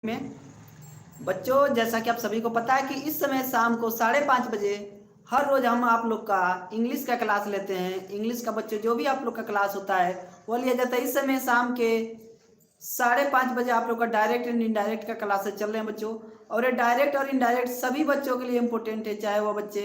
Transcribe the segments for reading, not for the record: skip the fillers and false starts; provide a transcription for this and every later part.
में बच्चों, जैसा कि आप सभी को पता है कि इस समय शाम को 5:30 बजे हर रोज हम आप लोग का इंग्लिश का क्लास लेते हैं। इंग्लिश का बच्चों जो भी आप लोग का क्लास होता है वो लिया जाता है। इस समय शाम के 5:30 बजे आप लोग का डायरेक्ट एंड इनडायरेक्ट का क्लासेस चल रहे हैं बच्चों। और ये डायरेक्ट और इनडायरेक्ट सभी बच्चों के लिए इम्पोर्टेंट है, चाहे वो बच्चे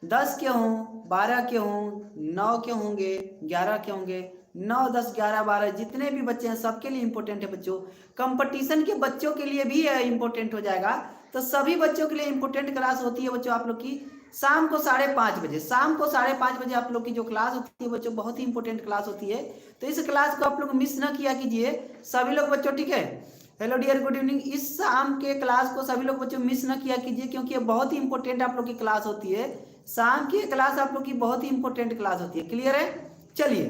10 के हों, 12 के हों, 9 के होंगे, 11 के होंगे, 9, 10, 11, 12 जितने भी बच्चे हैं सबके लिए इम्पोर्टेंट है बच्चों। कंपटीशन के बच्चों के लिए भी इम्पोर्टेंट हो जाएगा। तो सभी बच्चों के लिए इम्पोर्टेंट क्लास होती है बच्चों आप लोग की शाम को 5:30 बजे। शाम को 5:30 बजे आप लोग की जो क्लास होती है बच्चों बहुत ही इंपॉर्टेंट क्लास होती है। तो इस क्लास को आप लोग मिस ना किया कीजिए सभी लोग बच्चों, ठीक है। Hello dear, good evening. इस शाम के क्लास को सभी लोग बच्चों मिस ना किया कीजिए क्योंकि ये बहुत ही इंपॉर्टेंट आप लोग की क्लास होती है। शाम की क्लास आप लोग की बहुत ही इंपॉर्टेंट क्लास होती है। क्लियर है? चलिए,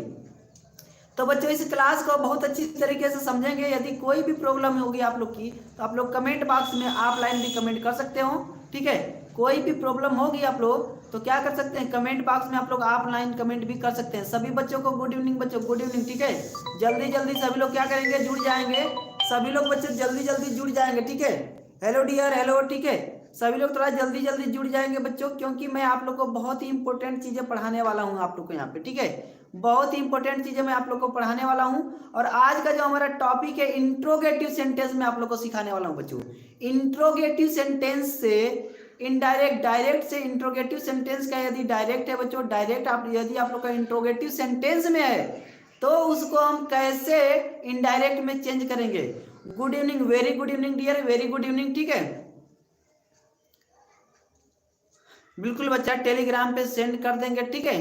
तो बच्चों इस क्लास को बहुत अच्छी तरीके से समझेंगे। यदि कोई भी प्रॉब्लम होगी आप लोग की तो आप लोग कमेंट बॉक्स में ऑफलाइन भी कमेंट कर सकते हो, ठीक है। कोई भी प्रॉब्लम होगी आप लोग तो क्या कर सकते हैं, कमेंट बॉक्स में आप लोग ऑफलाइन कमेंट भी कर सकते हैं। सभी बच्चों को गुड इवनिंग बच्चों, गुड इवनिंग, ठीक है। जल्दी जल्दी सभी लोग क्या करेंगे, जुड़ जाएंगे। सभी लोग बच्चे जल्दी जल्दी जुड़ जाएंगे, ठीक है। हेलो डियर, हेलो, ठीक है। सभी लोग थोड़ा जल्दी जल्दी जुड़ जाएंगे बच्चों, क्योंकि मैं आप लोग को बहुत ही इंपॉर्टेंट चीजें पढ़ाने वाला हूँ आप लोग को यहाँ पे, ठीक है। बहुत ही इंपॉर्टेंट चीजें मैं आप लोग को पढ़ाने वाला हूँ। और आज का जो हमारा टॉपिक है इंट्रोगेटिव सेंटेंस में आप लोग को सिखाने वाला हूँ बच्चों। इंट्रोगेटिव सेंटेंस से इनडायरेक्ट, डायरेक्ट से इंट्रोगेटिव सेंटेंस का यदि डायरेक्ट है बच्चों, डायरेक्ट आप यदि आप लोग का इंट्रोगेटिव सेंटेंस में है तो उसको हम कैसे इनडायरेक्ट में चेंज करेंगे। Good evening, very good evening dear, very good evening, ठीक है। बिल्कुल बच्चा टेलीग्राम पे सेंड कर देंगे, ठीक है।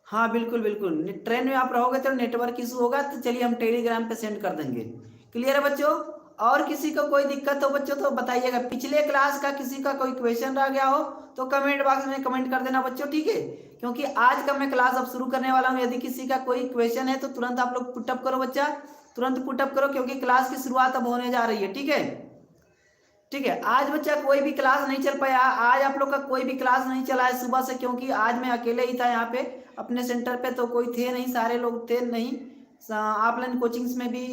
हाँ बिल्कुल बिल्कुल, ट्रेन में आप रहोगे तो नेटवर्क इशू होगा, तो चलिए हम टेलीग्राम पे सेंड कर देंगे। क्लियर है बच्चों? और किसी को कोई दिक्कत हो बच्चों तो बताइएगा। पिछले क्लास का किसी का कोई क्वेश्चन रह गया हो तो कमेंट बॉक्स में कमेंट कर देना बच्चों, ठीक है। क्योंकि आज का मैं क्लास अब शुरू करने वाला हूँ। यदि किसी का कोई क्वेश्चन है तो तुरंत आप लोग पुटअप करो बच्चा, तुरंत पुटअप करो, क्योंकि क्लास की शुरुआत अब होने जा रही है, ठीक है। ठीक है, आज बच्चा कोई भी क्लास नहीं चल पाया, आज आप लोग का कोई भी क्लास नहीं चला है सुबह से, क्योंकि आज मैं अकेले ही था यहाँ पे अपने सेंटर पे, तो कोई थे नहीं, सारे लोग थे नहीं। ऑफलाइन कोचिंग्स में भी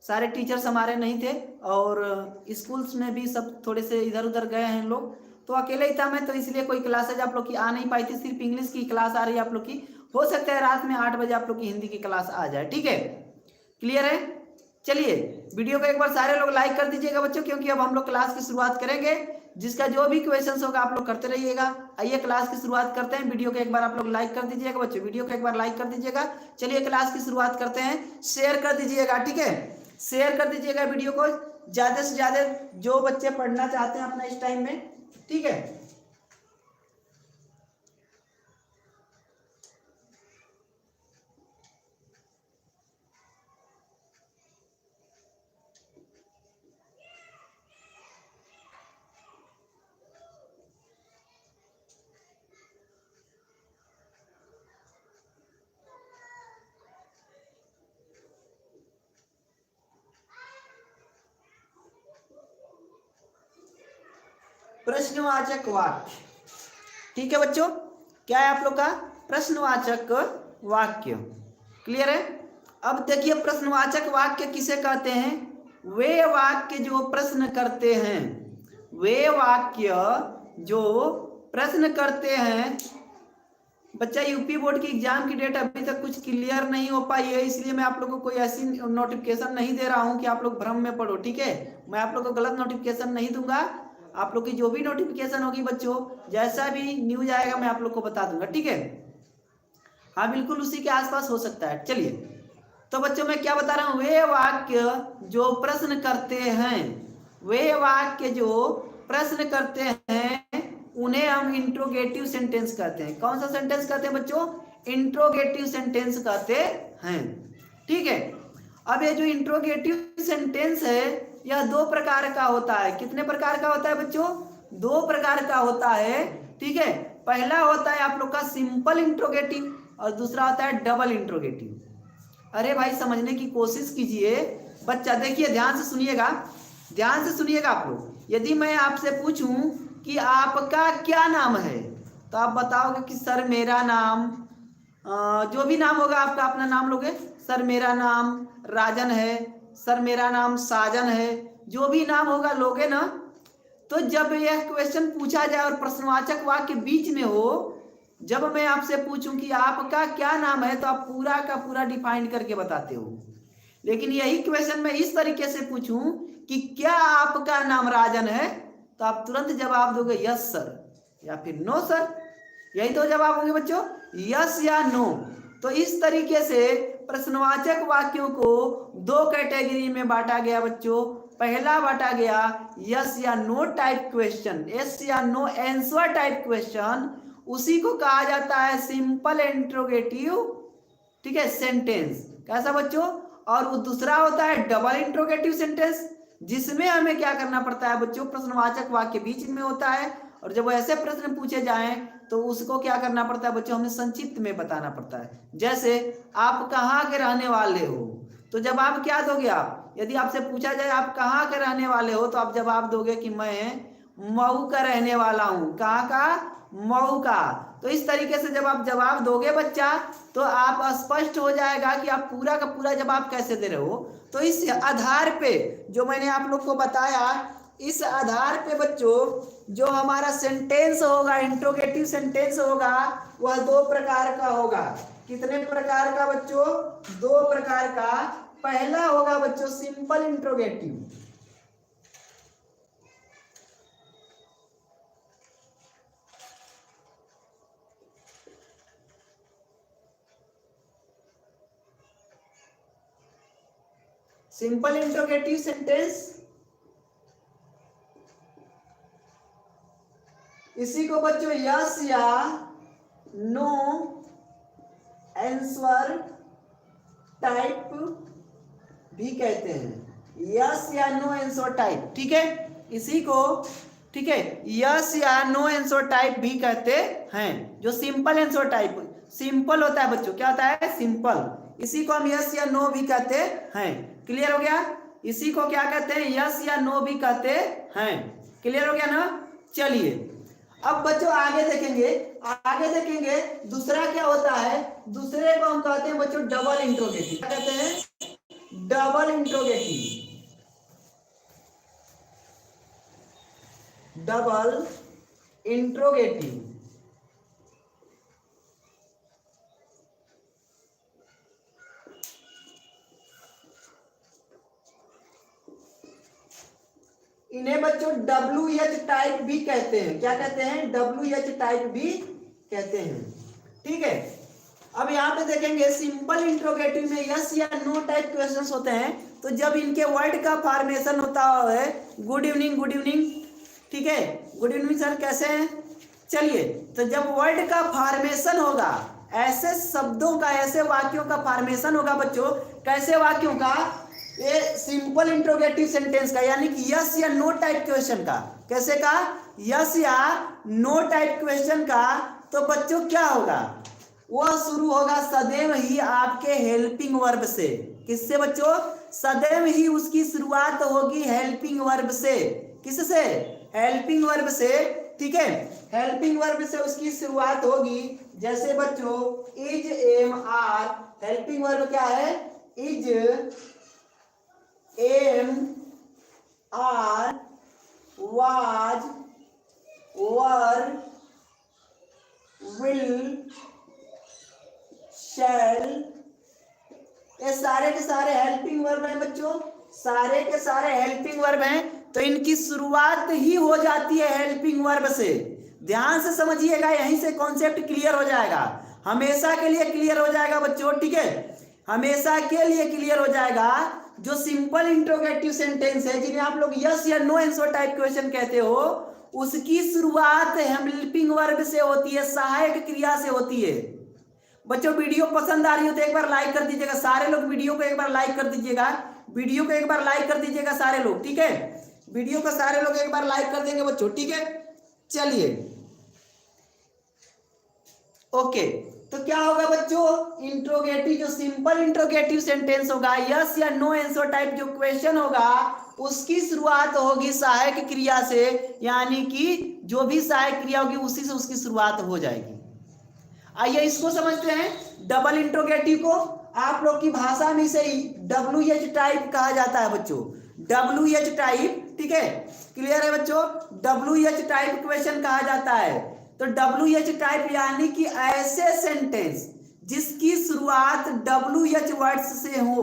सारे टीचर्स हमारे नहीं थे, और स्कूल्स में भी सब थोड़े से इधर उधर गए हैं लोग, तो अकेले ही था मैं, तो इसलिए कोई क्लासेज आप लोग की आ नहीं पाई थी। सिर्फ इंग्लिश की क्लास आ रही है आप लोग की। हो सकता है रात में 8 बजे आप लोग की हिंदी की क्लास आ जाए, ठीक है। क्लियर है? चलिए, वीडियो को एक बार सारे लोग लाइक कर दीजिएगा बच्चों, क्योंकि अब हम लोग क्लास की शुरुआत करेंगे। जिसका जो भी क्वेश्चंस होगा आप लोग करते रहिएगा। आइए क्लास की शुरुआत करते हैं। वीडियो को एक बार आप लोग लाइक कर दीजिएगा बच्चों, वीडियो को एक बार लाइक कर दीजिएगा। चलिए क्लास की शुरुआत करते हैं। शेयर कर दीजिएगा, ठीक है, शेयर कर दीजिएगा वीडियो को ज्यादा से ज्यादा, जो बच्चे पढ़ना चाहते हैं अपना इस टाइम में, ठीक है। प्रश्नवाचक वाक्य, ठीक है बच्चों। क्या है आप लोग का प्रश्नवाचक वाक्य? क्लियर है? अब देखिए, प्रश्नवाचक वाक्य किसे कहते हैं? वे वाक्य जो प्रश्न करते हैं, वे वाक्य जो प्रश्न करते हैं। बच्चा, यूपी बोर्ड की एग्जाम की डेट अभी तक कुछ क्लियर नहीं हो पाई है, इसलिए मैं आप लोगों को कोई ऐसी नोटिफिकेशन नहीं दे रहा हूं कि आप लोग भ्रम में पड़ो, ठीक है। मैं आप लोगों को गलत नोटिफिकेशन नहीं दूंगा। आप लोग की जो भी नोटिफिकेशन होगी बच्चों, जैसा भी न्यूज आएगा मैं आप लोग को बता दूंगा, ठीक है। हाँ बिल्कुल, उसी के आसपास हो सकता है। चलिए, तो बच्चों मैं क्या बता रहा हूं, वे वाक्य जो प्रश्न करते हैं, वे वाक्य जो प्रश्न करते हैं उन्हें हम इंट्रोगेटिव सेंटेंस कहते हैं। कौन सा सेंटेंस कहते हैं बच्चों? इंट्रोगेटिव सेंटेंस कहते हैं, ठीक है। अब ये जो इंट्रोगेटिव सेंटेंस है यह 2 प्रकार का होता है। कितने प्रकार का होता है बच्चों? 2 प्रकार का होता है, ठीक है। पहला होता है आप लोग का सिंपल इंट्रोगेटिव और दूसरा होता है डबल इंट्रोगेटिव। अरे भाई समझने की कोशिश कीजिए बच्चा, देखिए ध्यान से सुनिएगा, ध्यान से सुनिएगा आप लोग। यदि मैं आपसे पूछूं कि आपका क्या नाम है तो आप बताओगे कि सर मेरा नाम, जो भी नाम होगा आपका अपना नाम लोगे। सर मेरा नाम राजन है, सर मेरा नाम साजन है, जो भी नाम होगा लोगे ना, तो जब यह क्वेश्चन पूछा जाए और प्रश्नवाचक वाक्य बीच में हो, जब मैं आपसे पूछूं कि आपका क्या नाम है, तो आप पूरा का पूरा डिफाइन करके बताते हो। लेकिन यही क्वेश्चन मैं इस तरीके से पूछूं कि क्या आपका नाम राजन है, तो आप तुरंत जवाब दोगे यस सर या फिर नो सर। यही तो जवाब होंगे बच्चों, यस या नो। तो इस तरीके से प्रश्नवाचक वाक्यों को दो कैटेगरी में बांटा गया बच्चों। पहला बांटा गया यस या नो टाइप क्वेश्चन, यस या नो आंसर टाइप क्वेश्चन, उसी को कहा जाता है सिंपल इंट्रोगेटिव, ठीक है, सेंटेंस। कैसा बच्चों? और वो दूसरा होता है डबल इंट्रोगेटिव सेंटेंस, जिसमें हमें क्या करना पड़ता है बच्चों, प्रश्नवाचक वाक्य बीच में होता है, और जब ऐसे प्रश्न पूछे जाएं तो उसको क्या करना पड़ता है बच्चों, हमें संक्षिप्त में बताना पड़ता है। जैसे आप कहाँ के रहने वाले हो, तो जवाब क्या दोगे आप? यदि आपसे पूछा जाए आप कहाँ के रहने वाले हो, तो आप जवाब दोगे कि मैं मऊ का रहने वाला हूँ। कहाँ का? मऊ का। तो इस तरीके से जब आप जवाब दोगे बच्चा, तो आप स्पष्ट हो जाएगा कि आप पूरा का पूरा जवाब कैसे दे रहे हो। तो इस आधार पे जो मैंने आप लोग को बताया, इस आधार पे बच्चों जो हमारा सेंटेंस होगा, इंट्रोगेटिव सेंटेंस होगा, वह दो प्रकार का होगा। कितने प्रकार का बच्चों? दो प्रकार का। पहला होगा बच्चों simple interrogative, simple interrogative sentence, इसी को बच्चों यस या नो आंसर टाइप भी कहते हैं। यस या नो आंसर टाइप, ठीक है, इसी को, ठीक है, यस या नो आंसर टाइप भी कहते हैं। जो सिंपल आंसर टाइप, सिंपल होता है बच्चों, क्या होता है? सिंपल। इसी को हम यस या नो भी कहते हैं। क्लियर हो गया? इसी को क्या कहते हैं? यस या नो भी कहते हैं। क्लियर हो गया ना? चलिए अब बच्चों आगे देखेंगे, आगे देखेंगे दूसरा क्या होता है। दूसरे को हम कहते हैं बच्चों डबल इंट्रोगेटिव। क्या कहते हैं? Double interrogative, double interrogative. इन्हें बच्चों WH टाइप भी कहते हैं। क्या कहते हैं? WH टाइप भी कहते हैं। ठीक है, अब यहाँ पे देखेंगे सिंपल इंट्रोगेटिव में यस या नो टाइप क्वेश्चंस होते हैं। तो जब इनके वर्ड का फॉर्मेशन होता है, गुड इवनिंग, गुड इवनिंग, ठीक है, गुड इवनिंग सर, कैसे हैं? चलिए, तो जब वर्ड का फॉर्मेशन होगा, ऐसे शब्दों का, ऐसे वाक्यों का फॉर्मेशन होगा बच्चों, कैसे वाक्यों का? ये सिंपल इंट्रोगेटिव सेंटेंस का, यानी कि यस या नो टाइप क्वेश्चन का। कैसे का? यस या नो टाइप क्वेश्चन का। तो बच्चों क्या होगा? वह शुरू होगा सदैव ही आपके हेल्पिंग वर्ब से। किससे बच्चों? सदैव ही उसकी शुरुआत होगी हेल्पिंग वर्ब से। किससे? हेल्पिंग वर्ब से। ठीक है, हेल्पिंग वर्ब से उसकी शुरुआत होगी। जैसे बच्चों is, am, are. Helping verb क्या है? Is, am, are, was, were, will, shall, ये सारे के सारे हेल्पिंग वर्ब हैं बच्चों, सारे के सारे हेल्पिंग वर्ब हैं। तो इनकी शुरुआत ही हो जाती है हेल्पिंग वर्ब से। ध्यान से समझिएगा, यहीं से कॉन्सेप्ट क्लियर हो जाएगा, हमेशा के लिए क्लियर हो जाएगा बच्चों। ठीक है, हमेशा के लिए क्लियर हो जाएगा। जो सिंपल इंट्रोगेटिव सेंटेंस है, जिन्हें आप लोग यस या नो आंसर टाइप क्वेश्चन कहते हो, उसकी शुरुआत हेल्पिंग वर्ब से होती है, सहायक क्रिया से होती है। बच्चों वीडियो पसंद आ रही हो तो एक बार लाइक कर दीजिएगा, सारे लोग वीडियो को एक बार लाइक कर दीजिएगा, वीडियो को एक बार लाइक कर दीजिएगा सारे लोग। ठीक है, वीडियो को सारे लोग एक बार लाइक कर देंगे बच्चों। ठीक है, चलिए ओके। तो क्या होगा बच्चों? इंट्रोगेटिव, जो सिंपल इंट्रोगेटिव सेंटेंस होगा, यस या नो आंसर टाइप जो क्वेश्चन होगा, उसकी शुरुआत होगी सहायक क्रिया से, यानी कि जो भी सहायक क्रिया होगी उसी से उसकी शुरुआत हो जाएगी। आइए इसको समझते हैं। डबल इंट्रोगेटिव को आप लोग की भाषा में इसे WH टाइप कहा जाता है बच्चों। WH टाइप, ठीक है, क्लियर है बच्चों, WH टाइप क्वेश्चन कहा जाता है। तो WH टाइप यानी कि ऐसे सेंटेंस जिसकी शुरुआत WH वर्ड्स से हो।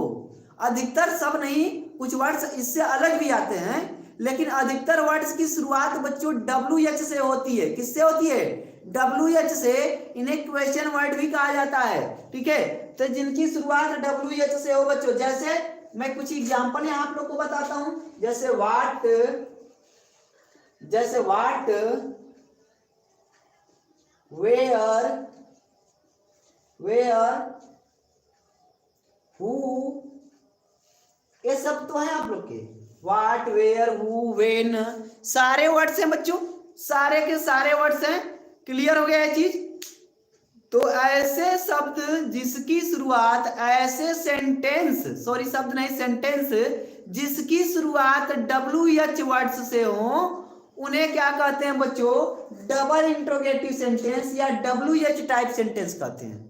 अधिकतर, सब नहीं, कुछ वर्ड्स इससे अलग भी आते हैं, लेकिन अधिकतर वर्ड्स की शुरुआत बच्चों WH से होती है। किससे होती है? WH से। इन्हें क्वेश्चन वर्ड भी कहा जाता है, ठीक है। तो जिनकी शुरुआत WH से हो बच्चों, जैसे मैं कुछ एग्जांपल यहां आप लोग को बताता हूं, जैसे व्हाट, वेयर, हु, ये सब तो है आप लोग के। व्हाट, वेयर, हु, व्हेन, सारे वर्ड्स हैं बच्चों, सारे के सारे वर्ड्स हैं। क्लियर हो गया ये चीज? तो ऐसे शब्द जिसकी शुरुआत, ऐसे सेंटेंस, सॉरी शब्द नहीं, सेंटेंस जिसकी शुरुआत WH वर्ड्स से हो, उन्हें क्या कहते हैं बच्चों? डबल इंट्रोगेटिव सेंटेंस या WH टाइप सेंटेंस कहते हैं।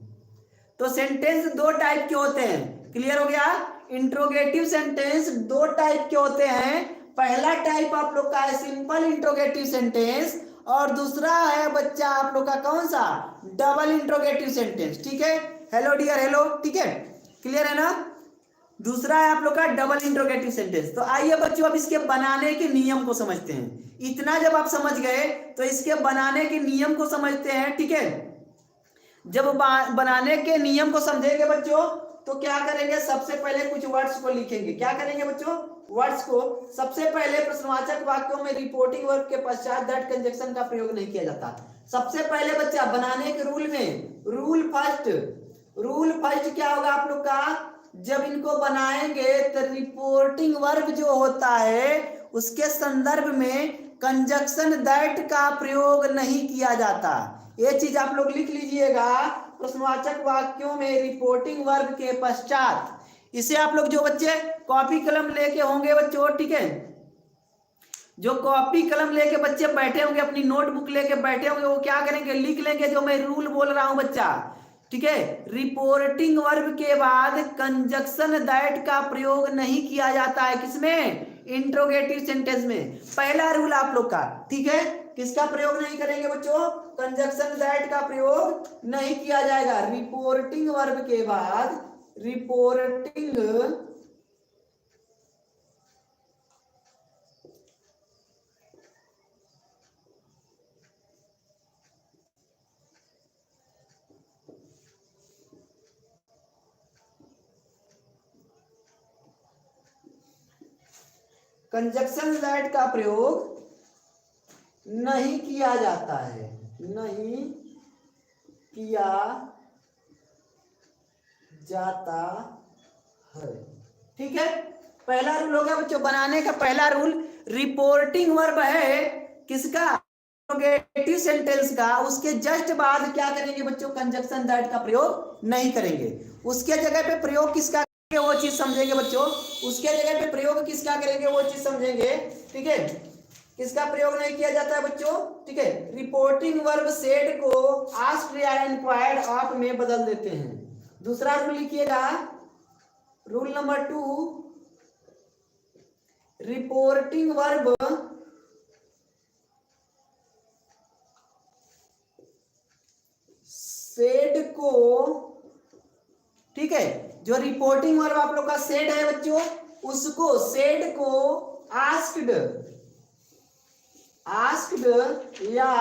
तो सेंटेंस दो टाइप के होते हैं। क्लियर हो गया? इंट्रोगेटिव सेंटेंस दो टाइप के होते हैं। पहला टाइप आप लोग का है सिंपल इंट्रोगेटिव सेंटेंस, और दूसरा है बच्चा आप लोग का कौन सा? डबल इंट्रोगेटिव सेंटेंस, ठीक है। हेलो डियर, हेलो, ठीक है, क्लियर है ना? दूसरा है आप लोग का डबल इंट्रोगेटिव सेंटेंस। तो आइए बच्चों अब इसके बनाने के नियम को समझते हैं। इतना जब आप समझ गए तो इसके बनाने के नियम को समझते हैं, ठीक है। जब बनाने के नियम को समझेंगे बच्चों तो क्या करेंगे? सबसे पहले कुछ वर्ड्स को लिखेंगे। क्या करेंगे बच्चों? वर्ड्स को। सबसे पहले प्रश्नवाचक वाक्यों में रिपोर्टिंग वर्ब के पश्चात दैट कंजक्शन का प्रयोग नहीं किया जाता। सबसे पहले बच्चा बनाने के रूल में, रूल फर्स्ट क्या होगा आप लोग का? जब इनको बनाएंगे तो रिपोर्टिंग वर्ब जो होता है उसके संदर्भ में कंजक्शन दैट का प्रयोग नहीं किया जाता। ये चीज आप लोग लिख लीजिएगा। प्रश्नवाचक वाक्यों में रिपोर्टिंग वर्ब के पश्चात, इसे आप लोग जो बच्चे कॉपी कलम लेके होंगे बच्चों, ठीक है, जो कॉपी कलम लेके बच्चे बैठे होंगे, अपनी नोटबुक लेके बैठे होंगे, वो क्या करेंगे? लिख लेंगे जो मैं रूल बोल रहा हूं बच्चा, ठीक है। रिपोर्टिंग वर्ब के बाद कंजक्शन दैट का प्रयोग नहीं किया जाता है। किसमें? इंट्रोगेटिव सेंटेंस में। पहला रूल आप लोग का, ठीक है। किसका प्रयोग नहीं करेंगे बच्चों? कंजक्शन दैट का प्रयोग नहीं किया जाएगा। रिपोर्टिंग वर्ब के बाद रिपोर्टिंग कंजक्शन दैट का प्रयोग नहीं किया जाता है, नहीं किया जाता है, ठीक है। पहला रूल हो गया बच्चों बनाने का। पहला रूल रिपोर्टिंग वर्ब है किसका? इंट्रोगेटिव सेंटेंस का। उसके जस्ट बाद क्या करेंगे बच्चों? कंजक्शन दैट का प्रयोग नहीं करेंगे। उसके जगह पे प्रयोग किसका करेंगे वो चीज समझेंगे बच्चों। उसके जगह पे प्रयोग किसका करेंगे वो चीज समझेंगे, ठीक है। किसका प्रयोग नहीं किया जाता है बच्चों? ठीक है, रिपोर्टिंग वर्ब सेड को आस्क्ड या इंक्वायर्ड ऑफ में बदल देते हैं। दूसरा रूल लिखिएगा, rule number 2, reporting verb said को, ठीक है, जो रिपोर्टिंग वर्ब आप लोग का सेड है बच्चों, उसको सेड को आस्क्ड या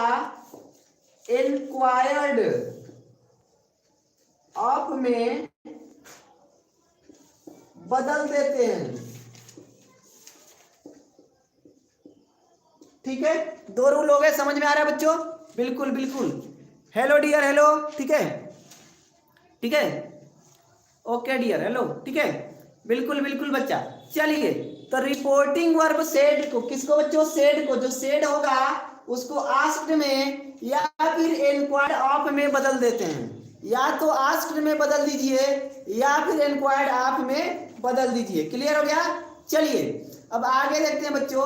इंक्वायर्ड ऑफ में बदल देते हैं, ठीक है। दो रूल हो गए, समझ में आ रहा है बच्चों? बिल्कुल बिल्कुल। हेलो डियर, हेलो, ठीक है, ठीक है, ओके डियर, हेलो, ठीक है, बिल्कुल बिल्कुल बच्चा। चलिए, तो रिपोर्टिंग वर्ब सेड को, किसको बच्चों? सेड को। जो सेड होगा उसको आस्क्ड में या फिर इंक्वायर्ड ऑफ में बदल देते हैं। या तो आस्क्ड में बदल दीजिए या फिर इंक्वायर्ड ऑफ में बदल दीजिए। क्लियर हो गया? चलिए अब आगे देखते हैं बच्चों।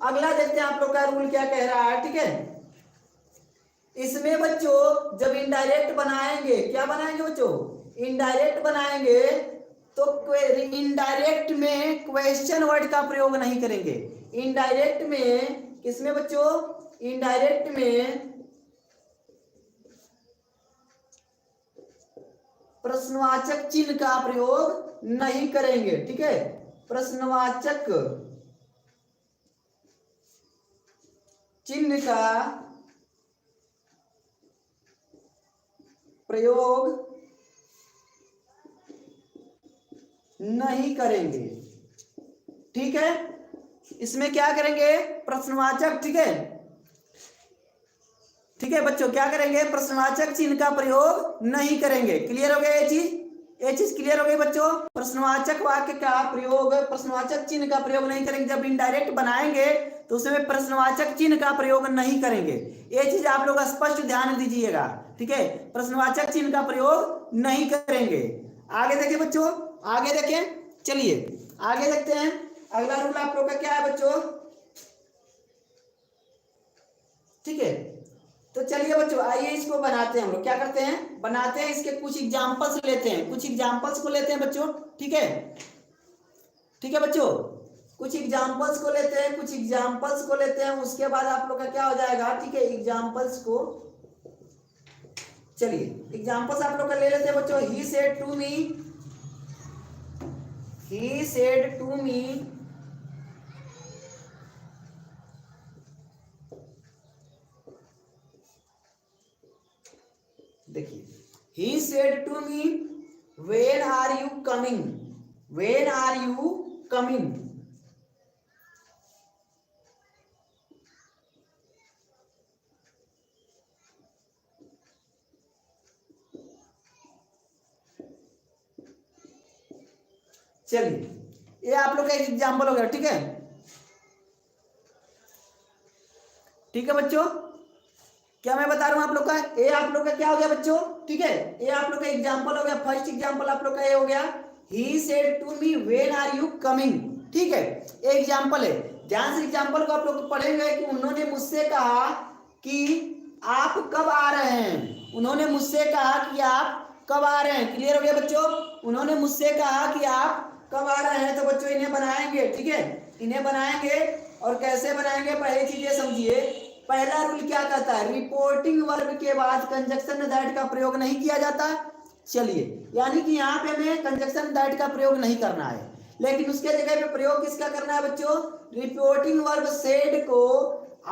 अगला देखते हैं आप लोग का रूल क्या कह रहा है, ठीक है। इसमें बच्चों जब इनडायरेक्ट बनाएंगे, क्या बनाएंगे बच्चों? इनडायरेक्ट बनाएंगे तो इनडायरेक्ट में क्वेश्चन वर्ड का प्रयोग नहीं करेंगे। इनडायरेक्ट में किसमें बच्चों? इनडायरेक्ट में प्रश्नवाचक चिन्ह का प्रयोग नहीं करेंगे। ठीक है, प्रश्नवाचक चिन्ह का प्रयोग नहीं करेंगे। ठीक है, इसमें क्या करेंगे? प्रश्नवाचक। ठीक है, ठीक है बच्चों, क्या करेंगे? प्रश्नवाचक चिन्ह का प्रयोग नहीं करेंगे। क्लियर हो गया ये चीज? ये चीज क्लियर हो गई बच्चों? प्रश्नवाचक वाक्य का प्रयोग, प्रश्नवाचक चिन्ह का प्रयोग नहीं करेंगे। जब इनडायरेक्ट बनाएंगे तो उसमें प्रश्नवाचक चिन्ह का प्रयोग नहीं करेंगे। ये चीज आप लोग स्पष्ट ध्यान दीजिएगा। ठीक है, प्रश्नवाचक चिन्ह का प्रयोग नहीं करेंगे। आगे देखिए बच्चों, आगे देखें, चलिए आगे देखते हैं। अगला रूल आप लोग का क्या है बच्चों? ठीक है, तो चलिए बच्चों आइए इसको बनाते हैं। हम लोग क्या करते हैं? बनाते हैं, इसके कुछ एग्जांपल्स लेते हैं, कुछ एग्जांपल्स को लेते हैं बच्चों। ठीक है, ठीक है बच्चों, कुछ एग्जांपल्स को लेते हैं, कुछ एग्जांपल्स को लेते हैं, उसके बाद आप लोग का क्या हो जाएगा? ठीक है, एग्जांपल्स को, चलिए एग्जांपल्स आप लोग का ले लेते हैं बच्चों। He said to me, he said to me, देखिए, he said to me, when are you coming, when are you coming। चलिए ये आप लोग का एक एग्जाम्पल हो गया। ठीक है, ठीक है बच्चों, क्या मैं बता रहा हूं आप लोग का? ये आप लोग का क्या हो गया बच्चों? ठीक है, ये आप लोग का एग्जाम्पल हो गया। फर्स्ट एग्जाम्पल आप लोग का ये हो गया, he said to me when are you coming. ठीक है, ये एग्जाम्पल है। ध्यान से एग्जाम्पल को आप लोग पढ़ेंगे कि उन्होंने मुझसे कहा कि आप कब आ रहे हैं। उन्होंने मुझसे कहा कि आप कब आ रहे हैं। क्लियर हो गया बच्चों? उन्होंने मुझसे कहा कि आप कब आ रहे हैं। तो बच्चों इन्हें बनाएंगे। ठीक है, इन्हें बनाएंगे, और कैसे बनाएंगे? पहली चीज ये समझिए, पहला रूल क्या कहता है? रिपोर्टिंग वर्ब के बाद कंजक्शन दैट का प्रयोग नहीं किया जाता। चलिए, यानी कि यहाँ पे हमें कंजक्शन दैट का प्रयोग नहीं करना है, लेकिन उसके जगह पे प्रयोग किसका करना है बच्चों? रिपोर्टिंग वर्ब सेड को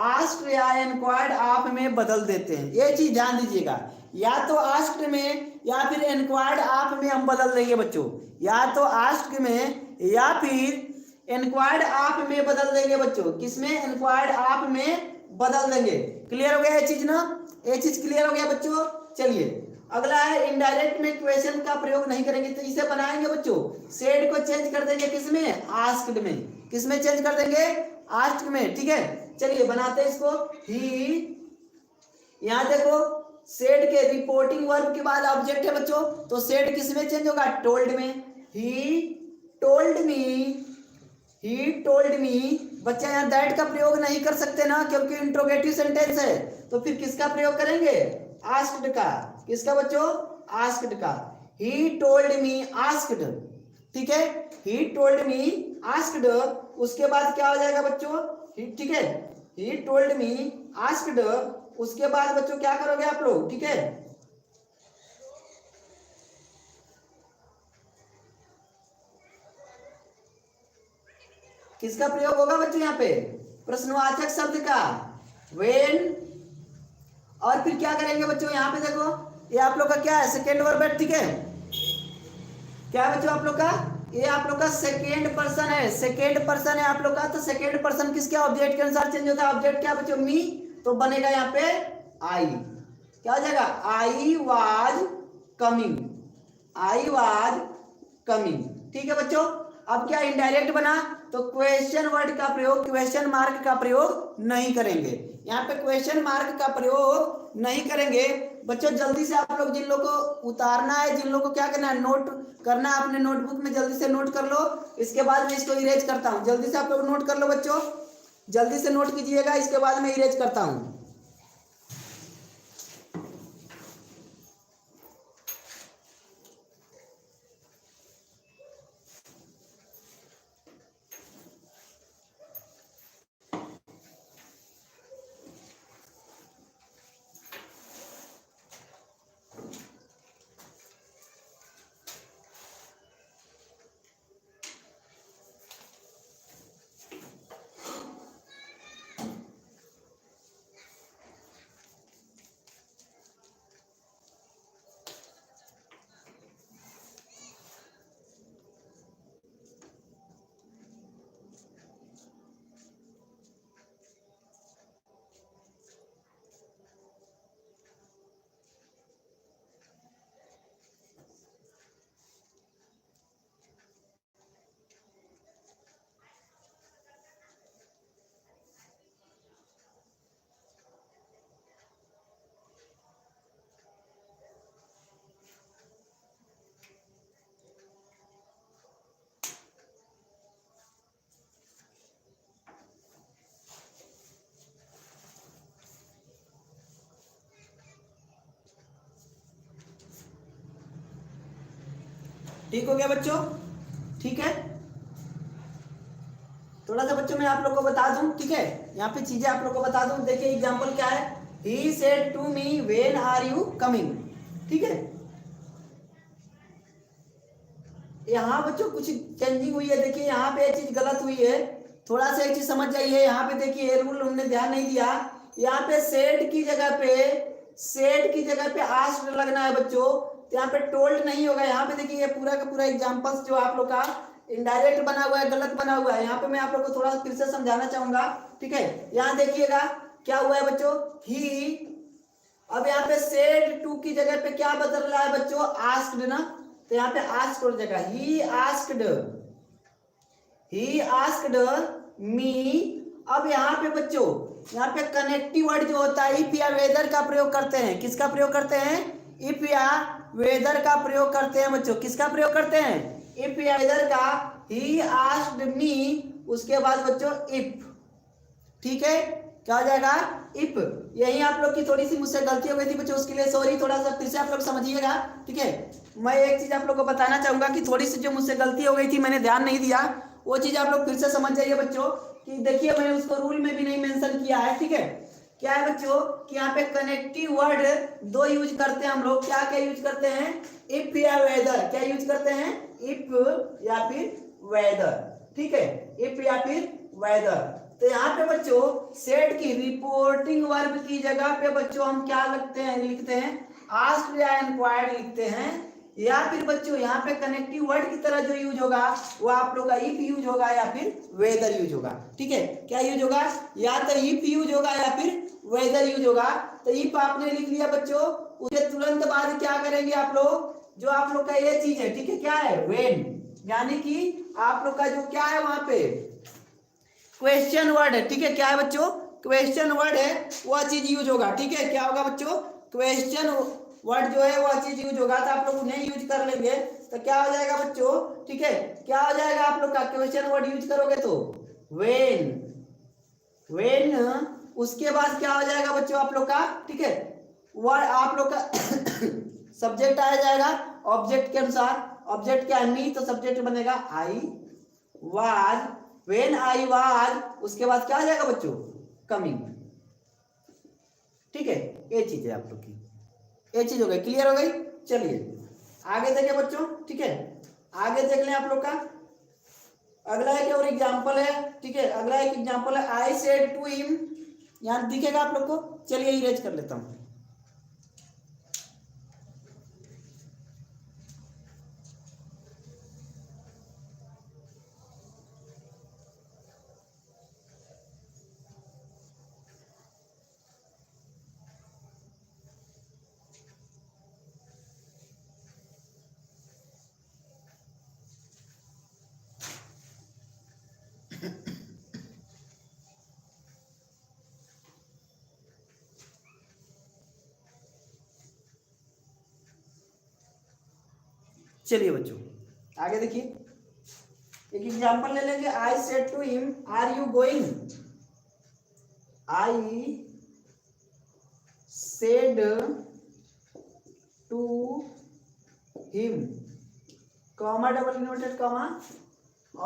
आस्क्ड या एनक्वायर्ड ऑफ में बदल देते हैं। ये चीज ध्यान दीजिएगा, या तो आस्क्ड में या फिर एनक्वायर्ड ऑफ में हम बदल देंगे बच्चों। या तो आस्क्ड में या फिर एनक्वायर्ड ऑफ में बदल देंगे बच्चों। किसमें? एनक्वायर्ड ऑफ में बदल देंगे। क्लियर हो गया ये चीज ना? ये चीज क्लियर हो गया बच्चों? चलिए अगला है, इनडायरेक्ट में क्वेश्चन का प्रयोग नहीं करेंगे। तो इसे बनाएंगे बच्चों, सेड को चेंज कर देंगे किसमें? आस्क्ड में। किसमें चेंज कर देंगे? आस्क्ड में। ठीक है, चलिए बनाते हैं इसको। ही, यहां देखो सेड के रिपोर्टिंग वर्ब के बाद ऑब्जेक्ट है बच्चों, तो सेड किसमें चेंज होगा? टोल्ड में। He told me, he told me. बच्चा यहाँ दैट का प्रयोग नहीं कर सकते ना, क्योंकि इंट्रोगेटिव सेंटेंस है। तो फिर किसका प्रयोग करेंगे? आस्क्ड का। किसका बच्चों? आस्क्ड का। He told me asked. ठीक है, ही टोल्ड मी आस्क्ड। उसके बाद क्या हो जाएगा बच्चों? ठीक है, ही टोल्ड मी आस्क्ड। उसके बाद बच्चों क्या करोगे आप लोग? ठीक है, किसका प्रयोग होगा बच्चों यहाँ पे? प्रश्नवाचक शब्द का, व्हेन। और फिर क्या करेंगे बच्चों? यहाँ पे देखो, ये आप लोग का क्या है? सेकेंड वर्ब है। ठीक है, क्या है बच्चों आप लोग का? ये आप लोग का सेकेंड पर्सन है। सेकेंड पर्सन है आप लोग का। तो सेकेंड पर्सन किसके? ऑब्जेक्ट के अनुसार चेंज होता है। ऑब्जेक्ट क्या बच्चों? मी। तो बनेगा यहाँ पे आई। क्या हो जाएगा? I was coming, I was coming. ठीक है बच्चों, अब क्या इनडायरेक्ट बना? तो क्वेश्चन वर्ड का प्रयोग, क्वेश्चन मार्क का प्रयोग नहीं करेंगे। यहाँ पे क्वेश्चन मार्क का प्रयोग नहीं करेंगे बच्चों। जल्दी से आप लोग, जिन लोगों को उतारना है, जिन लोगों को क्या करना है, नोट करना है अपने नोटबुक में, जल्दी से नोट कर लो। इसके बाद मैं इसको इरेज करता हूँ। जल्दी से आप लोग नोट कर लो बच्चों, जल्दी से नोट कीजिएगा, इसके बाद मैं इरेज करता हूँ। ठीक हो गया बच्चों? ठीक है, थोड़ा सा बच्चों मैं आप लोग को बता दूं, ठीक है, यहाँ पे चीजें आप लोग को बता दूं। देखिए एग्जांपल क्या है, he said to me when are you coming, ठीक है। यहाँ बच्चों कुछ चेंजिंग हुई है, देखिए यहाँ पे ये चीज गलत हुई है, थोड़ा सा एक चीज समझ जाइए। यहाँ पे देखिए रूल हमने ध्यान नहीं दिया, यहाँ पे सेड की जगह पे, सेड की जगह पे आस्क्ड लगना है बच्चों, तो यहाँ पे टोल्ड नहीं होगा। यहाँ पे देखिए ये पूरा का पूरा एग्जांपल्स जो आप लोग का इनडायरेक्ट बना हुआ है, गलत बना हुआ है। यहाँ पे मैं आप लोग को थोड़ा फिर से समझाना चाहूंगा, ठीक है। यहाँ देखिएगा क्या हुआ है बच्चों, ही, अब यहाँ पे सेड टू की जगह पे क्या बदल रहा है बच्चों, आस्क्ड ना, तो यहाँ पे आस्क्ड हो जाएगा he asked, he asked me. अब यहाँ पे बच्चों, यहाँ पे कनेक्टिव वर्ड जो होता है इफ या वेदर का प्रयोग करते हैं, किसका प्रयोग करते हैं, इफ या वेदर का प्रयोग करते हैं बच्चों, किसका प्रयोग करते हैं, इफ या वेदर का, ही आस्क्ड मी, उसके बाद बच्चों इफ, ठीक है, क्या हो जाएगा, इफ। यही आप लोग की थोड़ी सी मुझसे गलती हो गई थी बच्चों, उसके लिए सॉरी, थोड़ा सा फिर से आप लोग समझिएगा, ठीक है। मैं एक चीज आप लोग को बताना चाहूंगा कि थोड़ी सी जो मुझसे गलती हो गई थी, मैंने ध्यान नहीं दिया, वो चीज आप लोग फिर से समझ जाइए बच्चों, कि देखिए मैंने उसको रूल में भी नहीं मेंशन किया है, ठीक है। क्या है बच्चों कि यहाँ पे कनेक्टिव वर्ड दो यूज करते हैं हम लोग, क्या क्या यूज करते हैं, इफ या वेदर, क्या यूज करते हैं, इफ या फिर वेदर, ठीक है, इफ या फिर वेदर। तो यहाँ पे बच्चों सेड की रिपोर्टिंग वर्ब की जगह पे बच्चों हम क्या लिखते हैं, आस्क्ड या इंक्वायर्ड लिखते हैं, या फिर बच्चों यहाँ पे कनेक्टिव वर्ड की तरह जो यूज होगा वो आप लोग का इफ यूज होगा या फिर वेदर यूज होगा, ठीक है। क्या यूज होगा, या तो इफ यूज होगा या फिर वेदर यूज होगा। तो इफ आपने लिख लिया बच्चों, उसके तुरंत बाद क्या करेंगे आप लोग, जो आप लोग का ये चीज है, ठीक है, क्या है, व्हेन, यानी कि आप लोग का जो क्या है वहां पे क्वेश्चन वर्ड है, ठीक है, क्या है बच्चों, क्वेश्चन वर्ड है, वह चीज यूज होगा, ठीक है। क्या होगा बच्चों, क्वेश्चन वर्ड जो है वह चीज यूज होगा, तो आप लोग उन्हें यूज कर लेंगे, तो क्या हो जाएगा बच्चों, ठीक है, क्या हो जाएगा आप लोग का, क्वेश्चन वर्ड यूज करोगे तो व्हेन, व्हेन, उसके बाद क्या हो जाएगा बच्चों आप लोग का, ठीक है, वर्ड आप लोग का सब्जेक्ट आ जाएगा ऑब्जेक्ट के अनुसार, ऑब्जेक्ट क्या है मी, तो सब्जेक्ट बनेगा I was, when I was, उसके बाद क्या आ जाएगा बच्चों, कमिंग, ठीक है। ये चीज है आप लोग की, ये चीज हो गई, क्लियर हो गई। चलिए आगे देखें बच्चों, ठीक है, आगे देख लें आप लोग का। अगला एक और एग्जांपल है, ठीक है, अगला एक एग्जांपल है, आई सेड टू हिम, यहां दिखेगा आप लोग को, चलिए इरेज कर लेता हूं। चलिए बच्चों आगे देखिए, एक एग्जांपल ले लेंगे, I said to him are you going, I said to him, comma double inverted comma,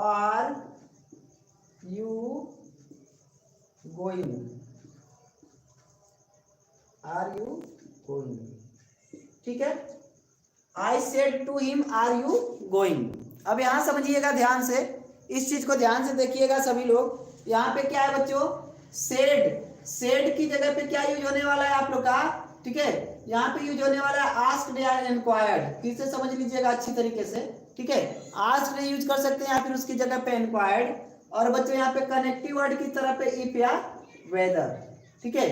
are you going, are you going, ठीक है, I said to him are you going. अब यहां समझिएगा ध्यान से, इस चीज को ध्यान से देखिएगा सभी लोग। यहाँ पे क्या है बच्चों, सेड, सेड की जगह पे क्या यूज होने वाला है आप लोग का, ठीक है, यहाँ पे यूज होने वाला है आस्क्ड या इंक्वायर्ड, फिर से समझ लीजिएगा अच्छी तरीके से, ठीक है। आस्क्ड यूज कर सकते हैं या फिर उसकी जगह पे इंक्वायर्ड, और बच्चों यहाँ पे कनेक्टिव वर्ड की तरह पे इफ या वेदर, ठीक है,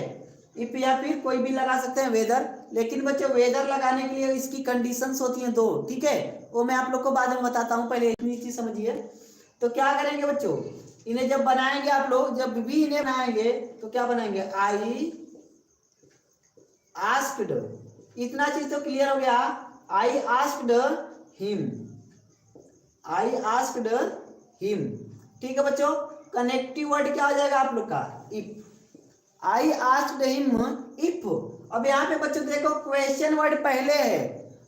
इफ या फिर कोई भी लगा सकते हैं वेदर, लेकिन बच्चों वेदर लगाने के लिए इसकी कंडीशंस होती हैं दो, ठीक है, वो मैं आप लोग को बाद में बताता हूँ, पहले इतनी चीज समझिए। तो क्या करेंगे बच्चों, इन्हें जब बनाएंगे आप लोग, जब भी इन्हें बनाएंगे तो क्या बनाएंगे, आई आस्क्ड, इतना चीज तो क्लियर हो गया, I asked him, I asked him, ठीक है बच्चों। कनेक्टिव वर्ड क्या हो जाएगा आप लोग का, if, I asked him if. अब यहाँ पे बच्चों देखो क्वेश्चन वर्ड पहले है,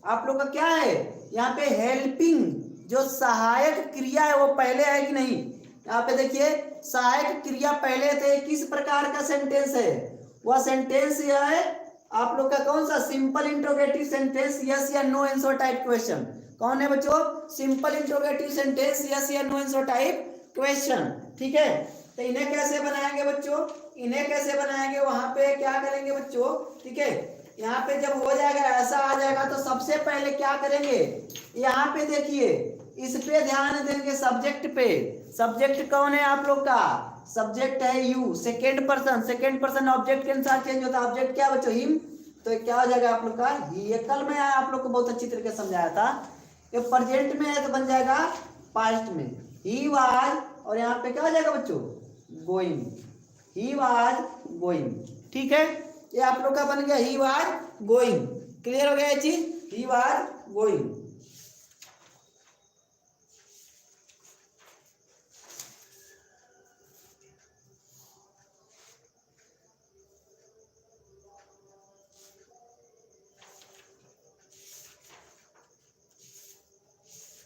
आप लोग का क्या है, यहाँ पे हेल्पिंग जो सहायक क्रिया है वो पहले है कि नहीं? यहाँ पे देखिए सहायक क्रिया पहले थे। किस प्रकार का सेंटेंस है? वह सेंटेंस यह है आप लोग का कौन सा? सिंपल इंट्रोगेटिव सेंटेंस, यस या नो आंसर टाइप क्वेश्चन। कौन है बच्चों? सिंपल इंट्रोगेटिव सेंटेंस, यस या नो आंसर टाइप क्वेश्चन। ठीक है, तो इन्हें कैसे बनाएंगे बच्चों? इन्हें कैसे बनाएंगे? वहां पे क्या करेंगे बच्चों? ठीक है, यहाँ पे जब हो जाएगा ऐसा आ जाएगा तो सबसे पहले क्या करेंगे? यहाँ पे देखिए इस पे ध्यान देंगे, सब्जेक्ट पे। सब्जेक्ट कौन है आप लोग का? सब्जेक्ट है यू। सेकेंड पर्सन ऑब्जेक्ट के अनुसार चेंज होता है। ऑब्जेक्ट क्या बच्चों? हिम। तो क्या हो जाएगा आप लोग का? ये कल में आप लोग को बहुत अच्छी तरीके से समझाया था। ये प्रेजेंट में है तो बन जाएगा पास्ट में ही वाज, और यहाँ पे क्या हो जाएगा बच्चों? गोइंग। He was going. ठीक है, ये आप लोग का बन गया ही वाज गोइंग। क्लियर हो गया ये चीज? He was going.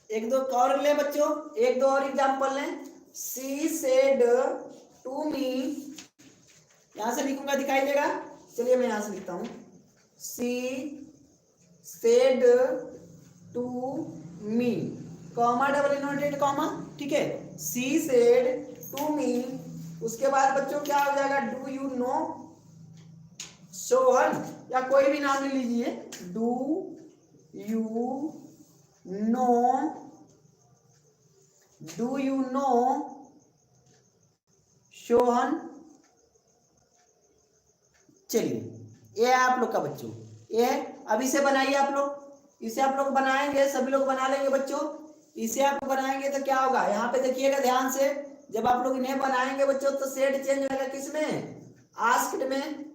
एक दो और ले बच्चों, एक दो और एग्जांपल लें। सी सेड टू मी, यहां से लिखूंगा दिखाई देगा। चलिए मैं यहां से लिखता हूं। She said to me, comma double inverted comma. ठीक है, सी सेड टू मी। उसके बाद बच्चों क्या हो जाएगा? डू यू नो सोहन, या कोई भी नाम ले लीजिए। Do you know, do you know Sohan. चलिए ये आप लोग का बच्चों, ये अब इसे बनाइए आप लोग। इसे आप लोग बनाएंगे, सभी लोग बना लेंगे बच्चों। इसे आप बनाएंगे तो क्या होगा? यहाँ पे देखिएगा ध्यान से। जब आप लोग इन्हें बनाएंगे बच्चों तो सेड चेंज होगा किसमें? आस्क्ड में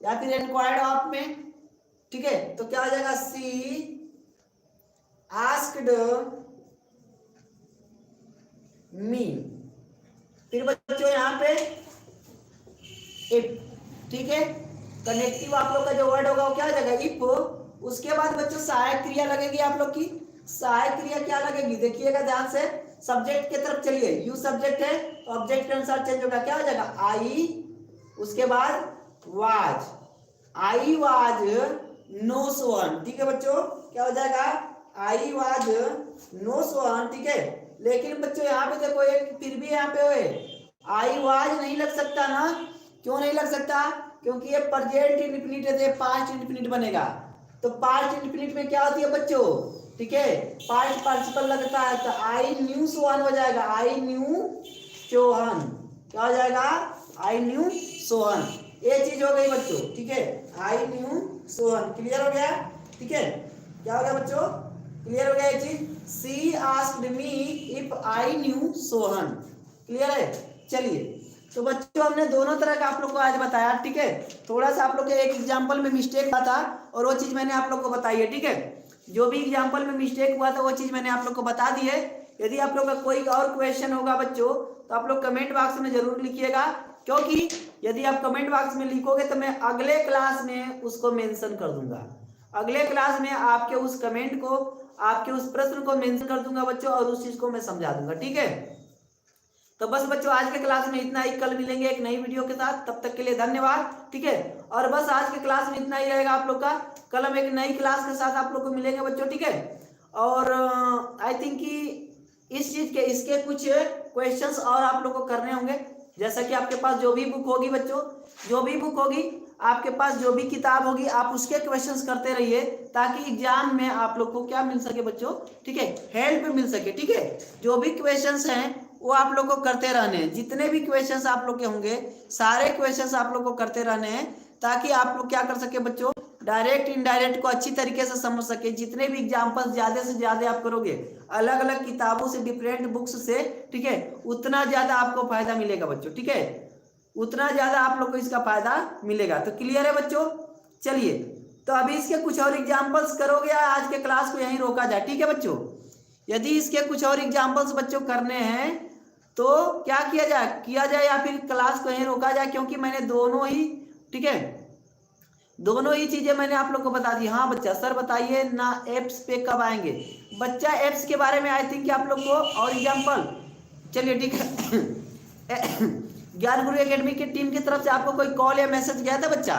या फिर इंक्वायर्ड ऑफ में। ठीक है, तो क्या हो जाएगा? सी आस्क्ड मी। फिर बच्चों यहाँ पे इफ। ठीक है, कनेक्टिव आप लोग का जो वर्ड होगा वो क्या हो जाएगा? इफ। उसके बाद बच्चों सहायक क्रिया लगेगी आप लोग की। सहायक क्रिया क्या लगेगी? देखिएगा ध्यान से। सब्जेक्ट की तरफ चलिए, यू सब्जेक्ट है तो ऑब्जेक्ट के अनुसार चेंज होगा। क्या हो जाएगा? आई, उसके बाद was, I was no Sohan. ठीक है बच्चों, क्या हो जाएगा? I was no Sohan. ठीक है, लेकिन बच्चों यहाँ पे देखो एक फिर भी यहाँ पे आई वाज नहीं लग सकता ना। क्यों नहीं लग सकता? क्योंकि ये प्रेजेंट इंडेफिनिट है, पास्ट इंडेफिनिट बनेगा। तो पास्ट इंडेफिनिट में क्या होती है बच्चों? ठीक है, पास्ट पार्टिसिपल लगता है तो आई न्यू सोहन हो जाएगा। आई न्यू सोहन, क्या हो जाएगा? आई न्यू सोहन। ये चीज हो गई बच्चों। ठीक है, आई न्यू सोहन। क्लियर हो गया? ठीक है, क्या हो गया बच्चों? क्लियर हो गया ये चीज? She asked me if I knew Sohan. Clear है? चलिए, तो बच्चों हमने दोनों तरह का आप लोग को आज बताया। ठीक है, थोड़ा सा आप लोग के एक एग्जांपल में मिस्टेक हुआ था और वो चीज मैंने आप लोग को बताई है। ठीक है, जो भी एग्जांपल में मिस्टेक हुआ था वो चीज मैंने आप लोग को बता दी है। यदि आप लोग का कोई और क्वेश्चन होगा बच्चों तो आप लोग कमेंट बॉक्स में जरूर लिखिएगा, क्योंकि यदि आप कमेंट बॉक्स में लिखोगे तो मैं अगले क्लास में उसको मेंशन कर दूंगा। अगले क्लास में आपके उस कमेंट को, आपके उस प्रश्न को मेंशन कर दूंगा बच्चों, और उस चीज को मैं समझा दूंगा। ठीक है, तो बस बच्चों आज के क्लास में इतना ही। कल मिलेंगे एक नई वीडियो के साथ, तब तक के लिए धन्यवाद। ठीक है, और बस आज के क्लास में इतना ही रहेगा आप लोग का। कल हम एक नई क्लास के साथ आप लोग को मिलेंगे बच्चों। ठीक है, और आई थिंक कि इस चीज के इसके कुछ क्वेश्चंस और आप लोग को करने होंगे। जैसा कि आपके पास जो भी बुक होगी बच्चों, जो भी बुक होगी आपके पास, जो भी किताब होगी, आप उसके क्वेश्चंस करते रहिए, ताकि एग्जाम में आप लोग को क्या मिल सके बच्चों? ठीक है, हेल्प मिल सके। ठीक है, जो भी क्वेश्चंस हैं वो आप लोग को करते रहने हैं। जितने भी क्वेश्चंस आप लोग के होंगे सारे क्वेश्चंस आप लोग को करते रहने हैं, ताकि आप लोग क्या कर सके बच्चों? डायरेक्ट इनडायरेक्ट को अच्छी तरीके से समझ सके। जितने भी एग्जाम्पल्स ज्यादा से ज्यादा आप करोगे अलग अलग किताबों से, डिफरेंट बुक्स से, ठीक है, उतना ज्यादा आपको फायदा मिलेगा बच्चों। ठीक है, उतना ज्यादा आप लोग को इसका फायदा मिलेगा। तो क्लियर है बच्चों? चलिए, तो अभी इसके कुछ और एग्जाम्पल्स करोगे, आज के क्लास को यहीं रोका जाए। ठीक है बच्चों, यदि इसके कुछ और एग्जाम्पल्स बच्चों करने हैं तो क्या किया जाए या फिर क्लास को यहीं रोका जाए, क्योंकि मैंने दोनों ही, ठीक है, दोनों ही चीजें मैंने आप लोग को बता दी। हाँ बच्चा, सर बताइए ना एप्स पे कब आएंगे। बच्चा एप्स के बारे में आई थिंक आप लोग को और एग्जाम्पल, चलिए ठीक है। ज्ञान गुरु एकेडमी की टीम की तरफ से आपको कोई कॉल या मैसेज गया था बच्चा?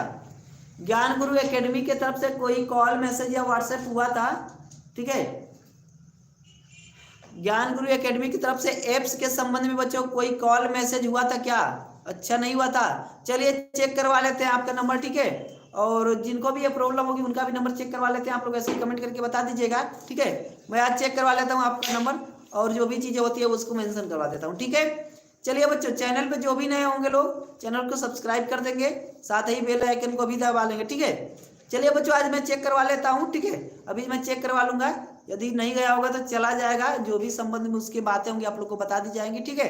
ज्ञान गुरु एकेडमी की तरफ से कोई कॉल मैसेज या व्हाट्सएप हुआ था? ठीक है, ज्ञान गुरु एकेडमी की तरफ से एप्स के संबंध में बच्चों कोई कॉल मैसेज हुआ था क्या? अच्छा नहीं हुआ था। चलिए चेक करवा लेते हैं आपका नंबर, ठीक है। और जिनको भी ये प्रॉब्लम होगी उनका भी नंबर चेक करवा लेते हैं। आप लोग ऐसे ही कमेंट करके बता दीजिएगा, ठीक है। मैं आज चेक करवा लेता हूँ आपका नंबर, और जो भी चीज़ें होती है उसको मेंशन करवा देता हूँ, ठीक है। चलिए बच्चों, चैनल पे जो भी नए होंगे लोग चैनल को सब्सक्राइब कर देंगे, साथ ही बेल आइकन को भी दबा लेंगे, ठीक है। चलिए बच्चों, आज मैं चेक करवा लेता हूँ, ठीक है। अभी मैं चेक करवा लूंगा, यदि नहीं गया होगा तो चला जाएगा, जो भी संबंध में उसकी बातें होंगी आप लोग को बता दी जाएंगी, ठीक है।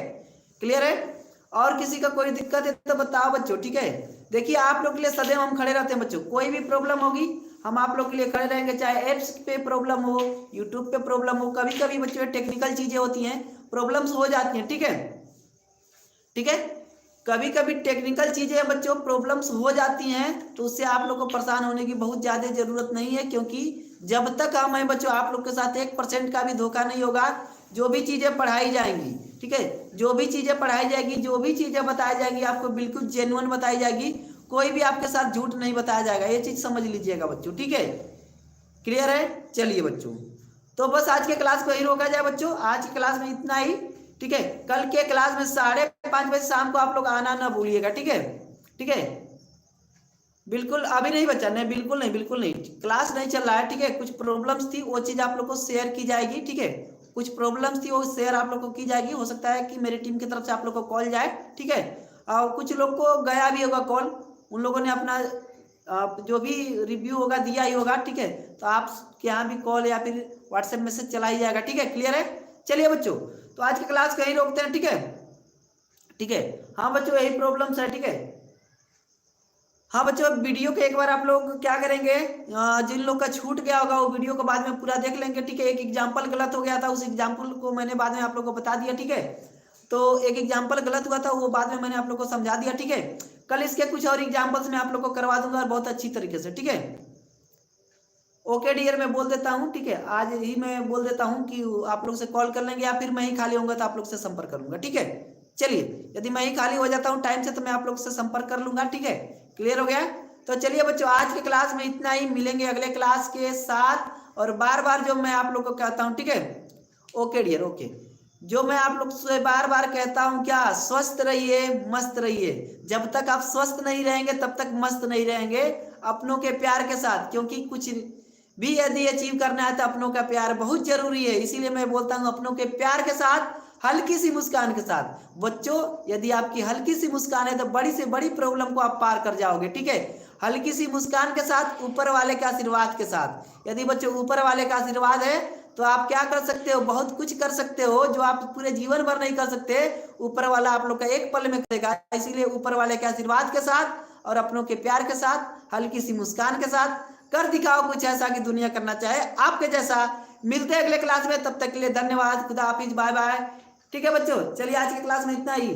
क्लियर है? और किसी का कोई दिक्कत है तो बताओ बच्चों, ठीक है। देखिए आप लोग के लिए सदैव हम खड़े रहते हैं बच्चों, कोई भी प्रॉब्लम होगी हम आप लोग के लिए खड़े रहेंगे, चाहे एप्स पे प्रॉब्लम हो, यूट्यूब पे प्रॉब्लम हो। कभी कभी बच्चों टेक्निकल चीजें होती हैं, प्रॉब्लम्स हो जाती हैं, ठीक है, ठीक है। कभी कभी टेक्निकल चीजें बच्चों प्रॉब्लम्स हो जाती हैं, तो उससे आप लोग को परेशान होने की बहुत ज्यादा जरूरत नहीं है, क्योंकि जब तक हमें बच्चों आप लोग के साथ 1% का भी धोखा नहीं होगा। जो भी चीजें पढ़ाई जाएंगी, ठीक है, जो भी चीजें पढ़ाई जाएगी, जो भी चीजें बताई जाएगी आपको बिल्कुल जेन्युइन बताई जाएगी, कोई भी आपके साथ झूठ नहीं बताया जाएगा, ये चीज समझ लीजिएगा बच्चों, ठीक है। क्लियर है? चलिए बच्चों, तो बस आज के क्लास को यही रोका जाए बच्चों, आज की क्लास में इतना ही, ठीक है। कल के क्लास में 5:30 बजे शाम को आप लोग आना ना भूलिएगा, ठीक है, ठीक है। बिल्कुल अभी नहीं बच्चा, नहीं बिल्कुल नहीं, बिल्कुल नहीं, क्लास नहीं चल रहा है, ठीक है। कुछ प्रॉब्लम्स थी, वो चीज आप लोग को शेयर की जाएगी, ठीक है। कुछ प्रॉब्लम्स थी वो शेयर आप लोग को की जाएगी, हो सकता है कि मेरी टीम की तरफ से आप लोग को कॉल जाए, ठीक है। और कुछ लोग को गया भी होगा कॉल, उन लोगों ने अपना जो भी रिव्यू होगा दिया ही होगा, ठीक है। तो आप यहाँ भी कॉल या फिर व्हाट्सएप मैसेज चला ही जाएगा, ठीक है। क्लियर है? चलिए बच्चों, तो आज की क्लास कहीं रोकते हैं, ठीक है, ठीक है। हाँ बच्चों, यही प्रॉब्लम्स है, ठीक है। हाँ बच्चों, वीडियो के एक बार आप लोग क्या करेंगे, जिन लोग का छूट गया होगा वो वीडियो को बाद में पूरा देख लेंगे, ठीक है। एक एग्जाम्पल गलत हो गया था, उस एग्जाम्पल को मैंने बाद में आप लोग को बता दिया, ठीक है। तो एक एग्जाम्पल गलत हुआ था, वो बाद में मैंने आप लोग को समझा दिया, ठीक है। कल इसके कुछ और एग्जाम्पल्स मैं आप लोग को करवा दूंगा, और बहुत अच्छी तरीके से, ठीक है। ओके डियर, मैं बोल देता हूँ, ठीक है। आज ही मैं बोल देता हूँ कि आप लोग से कॉल कर लेंगे, या फिर मैं ही खाली होऊंगा तो आप लोग से संपर्क कर लूंगा, ठीक है। चलिए, यदि मैं ही खाली हो जाता हूँ टाइम से तो मैं आप लोग से संपर्क कर लूंगा, ठीक है। क्लियर हो गया? तो चलिए बच्चों, आज के क्लास में इतना ही, मिलेंगे अगले क्लास के साथ। और बार बार जो मैं आप लोग को कहता हूँ, ठीक है, ओके डियर, ओके, जो मैं आप लोग से बार बार कहता हूँ क्या, स्वस्थ रहिए, मस्त रहिए। जब तक आप स्वस्थ नहीं रहेंगे तब तक मस्त नहीं रहेंगे, अपनों के प्यार के साथ, क्योंकि कुछ भी यदि अचीव करना है तो अपनों का प्यार बहुत जरूरी है। इसीलिए मैं बोलता हूँ अपनों के प्यार के साथ, हल्की सी मुस्कान के साथ। बच्चों, यदि आपकी हल्की सी मुस्कान है तो बड़ी से बड़ी प्रॉब्लम को आप पार कर जाओगे, ठीक है। हल्की सी मुस्कान के साथ, ऊपर वाले के आशीर्वाद के साथ। यदि बच्चों ऊपर वाले का आशीर्वाद है तो आप क्या कर सकते हो, बहुत कुछ कर सकते हो, जो आप पूरे जीवन भर नहीं कर सकते, ऊपर वाला आप लोग का एक पल में करेगा। इसीलिए ऊपर वाले के आशीर्वाद के साथ और अपनों के प्यार के साथ, हल्की सी मुस्कान के साथ कर दिखाओ कुछ ऐसा कि दुनिया करना चाहे आपके जैसा। मिलते हैं अगले क्लास में, तब तक के लिए धन्यवाद, खुदा हाफिज, बाय बाय, ठीक है बच्चों। चलिए आज की क्लास में इतना ही।